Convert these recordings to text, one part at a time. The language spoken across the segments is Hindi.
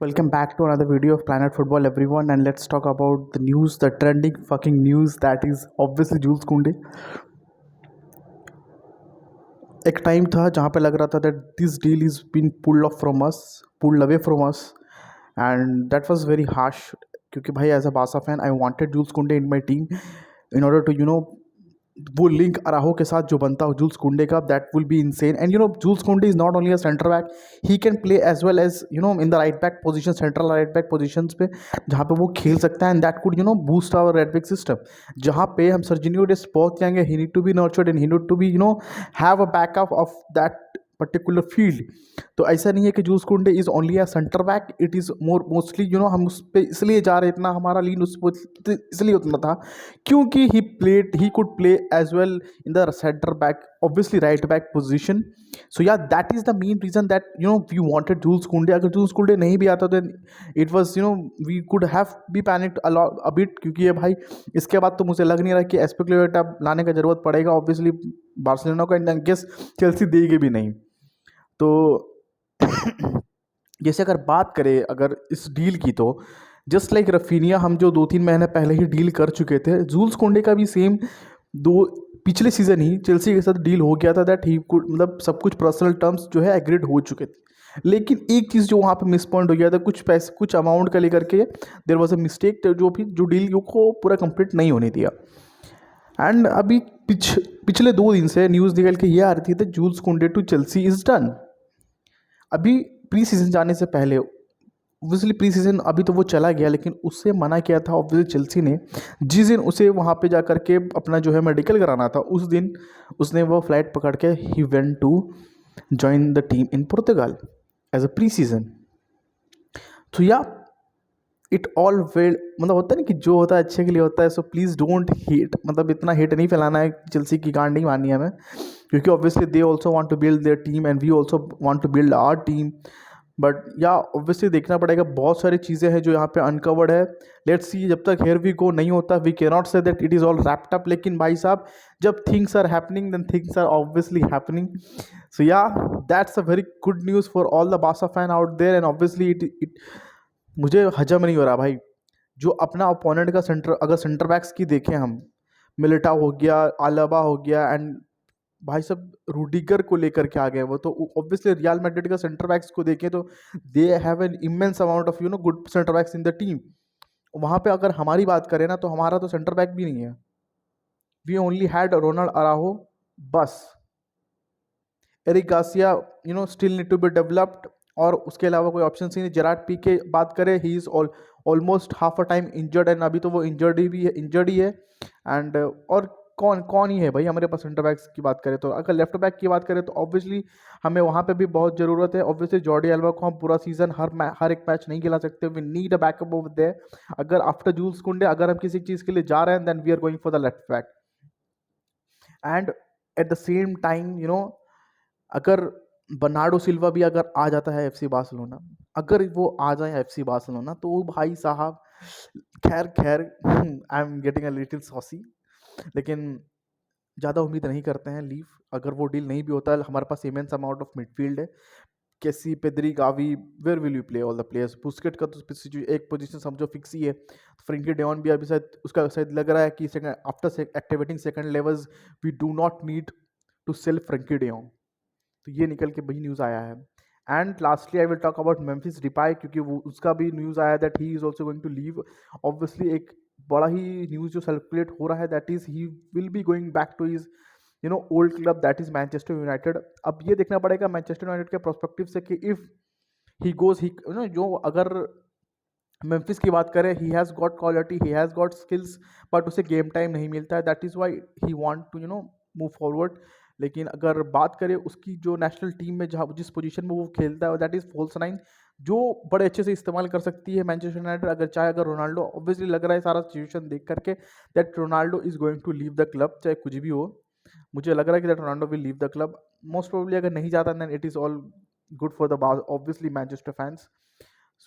Welcome back to another video of Planet Football, everyone, and let's talk about the news, the trending fucking news that is obviously Jules Kounde. एक टाइम था जहाँ पे लग रहा था that this deal is been pulled off from us, pulled away from us, and that was very harsh. क्योंकि भाई एज अ बासा fan I wanted Jules Kounde in my team in order to वो लिंक अराहो के साथ जो बनता हो जूल्स कुंडे का, that will be insane. And Jules Kounde is not only a centre back, he can play as well as in the right back position, central right back positions पे जहाँ पे वो खेल सकता है. And that could boost our right back system, जहाँ पे हम सर्जिनियो डेस्ट बहुत जाएंगे. He need to be nurtured and he need to be have a backup of that particular field. तो ऐसा नहीं है कि Jules Kounde is only a centre back, it is mostly हम उस पर इसलिए जा रहे, इतना हमारा लीन उस पर इसलिए उतना था क्योंकि he could play as well in the centre back, obviously right back position. So yeah that is the main reason that we wanted Jules Kounde. अगर जूल्स कुंडे नहीं भी आता तो it was we could have be panicked a bit, क्योंकि ये भाई इसके बाद तो मुझे लग नहीं रहा कि एस्पिलिक्वेटा लाने का जरूरत पड़ेगा. ऑब्वियसली बार्सिलोना को एंड गेस चेल्सी देगी भी नहीं. तो जैसे अगर बात करें अगर इस डील की, तो जस्ट लाइक रफीनिया हम जो 2-3 महीने पहले ही डील कर चुके थे, जूल्स कुंडे का भी सेम पिछले सीज़न ही चेल्सी के साथ डील हो गया था. दैट ही कुड सब कुछ पर्सनल टर्म्स जो है एग्रीड हो चुके थे. लेकिन एक चीज़ जो वहाँ पे मिस पॉइंट हो गया था, कुछ पैसे कुछ अमाउंट का लेकर के देर वॉज अ मिस्टेक, जो डील को पूरा कंप्लीट नहीं होने दिया. एंड अभी पिछले 2 दिन से न्यूज़ निकल के ये आ रही थी that जूल्स कुंडे टू चेल्सी इज़ डन. अभी प्री सीजन जाने से पहले, ऑब्वियसली प्री सीजन अभी तो वो चला गया, लेकिन उससे मना किया था ऑब्वियसली चेल्सी ने. जिस दिन उसे वहाँ पे जा कर के अपना जो है मेडिकल कराना था, उस दिन उसने वो फ्लाइट पकड़ के ही went to join the team in Portugal as a pre season. तो या इट ऑल वेल होता है ना कि जो होता है अच्छे के लिए होता है. सो प्लीज़ डोंट हेट, इतना हेट नहीं फैलाना है, चेल्सी की गांड नहीं मारनी है हमें, क्योंकि obviously they also want to build their team and we also want to build our team. But yeah obviously देखना पड़ेगा, बहुत सारी चीज़ें हैं जो यहाँ पे अनकवर्ड है. लेट्स सी, जब तक हेयर वी गो नहीं होता we can not say that it is all wrapped up. लेकिन भाई साहब, जब things are happening then things are obviously happening. So yeah that's a very good news for all the बासा fan out there. And obviously it मुझे हजम नहीं हो रहा भाई, जो अपना ओपोनेंट का अगर सेंटर बैक्स की देखें हम, मिलिटा हो गया, आलाबा हो गया, एंड भाई सब रूडिगर को लेकर के आ गए वो. तो ऑब्वियसली रियल मैड्रिड का सेंटर बैक्स को देखें तो they have an immense amount of good centre backs in the team. वहाँ पे अगर हमारी बात करें ना, तो हमारा तो सेंटर बैक भी नहीं है. We only had Ronald Araujo बस. Eric Garcia still need to be developed, और उसके अलावा कोई ऑप्शन ही नहीं. जेरार्ड पी के बात करें, he is almost half a time injured, and अभी तो वो इंजर्ड ही है. एंड और कौन कौन ही है भाई हमारे पास सेंटर बैक्स की बात करें तो. अगर लेफ्ट बैक की बात करें तो ऑब्वियसली हमें वहाँ पे भी बहुत ज़रूरत है. ऑब्वियसली जॉर्डी अल्बा को हम पूरा सीजन हर एक मैच नहीं खिला सकते. We need a backup over there. अगर आफ्टर जूल्स कुंडे अगर हम किसी चीज़ के लिए जा रहे हैं, then we are going for the left back. And at the same time अगर बर्नार्डो सिल्वा भी अगर आ जाता है एफसी बार्सिलोना, अगर वो आ जाए एफसी बार्सिलोना, तो भाई साहब खैर खैर I am getting a little saucy, लेकिन ज़्यादा उम्मीद नहीं करते हैं. लीव, अगर वो डील नहीं भी होता है, हमारे पास इमेंस अमाउंट ऑफ मिडफील्ड है. Kessie, Pedri, Gavi, where will you play all the players. Busquets का तो एक पोजीशन समझो फिक्स ही है. फ्रेंकी डेवन भी अभी शायद उसका शायद लग रहा है कि after activating second levels we do not need to sell Frenkie de Jong. तो ये निकल के वही न्यूज़ आया है. And lastly I will talk about Memphis Depay, क्योंकि वो उसका भी न्यूज़ आया that he is also going to leave. Obviously एक बड़ा ही न्यूज़ जो सर्कुलेट हो रहा है, that is he will be going back to his old club, that is Manchester United. अब ये देखना पड़ेगा मैनचेस्टर यूनाइटेड के प्रोस्पेक्टिव से कि इफ़ ही गोज ही जो अगर मेम्फिस की बात करें, he has got quality, he has got skills, but उसे गेम टाइम नहीं मिलता है. That is why he want to move forward. लेकिन अगर बात करें उसकी जो नेशनल टीम में जहाँ जिस पोजीशन में वो खेलता है, दैट इज़ फॉल्स नाइन, जो बड़े अच्छे से इस्तेमाल कर सकती है मैनचेस्टर यूनाइटेड. अगर चाहे अगर रोनाल्डो, ऑब्वियसली लग रहा है सारा सिचुएशन देख करके that Ronaldo is going to leave the club, चाहे कुछ भी हो. मुझे लग रहा है कि that Ronaldo will leave the club most probably. अगर नहीं जाता then it is all good for the obviously Manchester fans.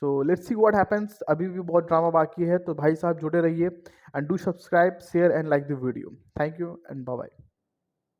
So let's see what happens. अभी भी बहुत ड्रामा बाकी है, तो भाई साहब जुड़े रहिए and do subscribe, share and like the video. Thank you and bye bye.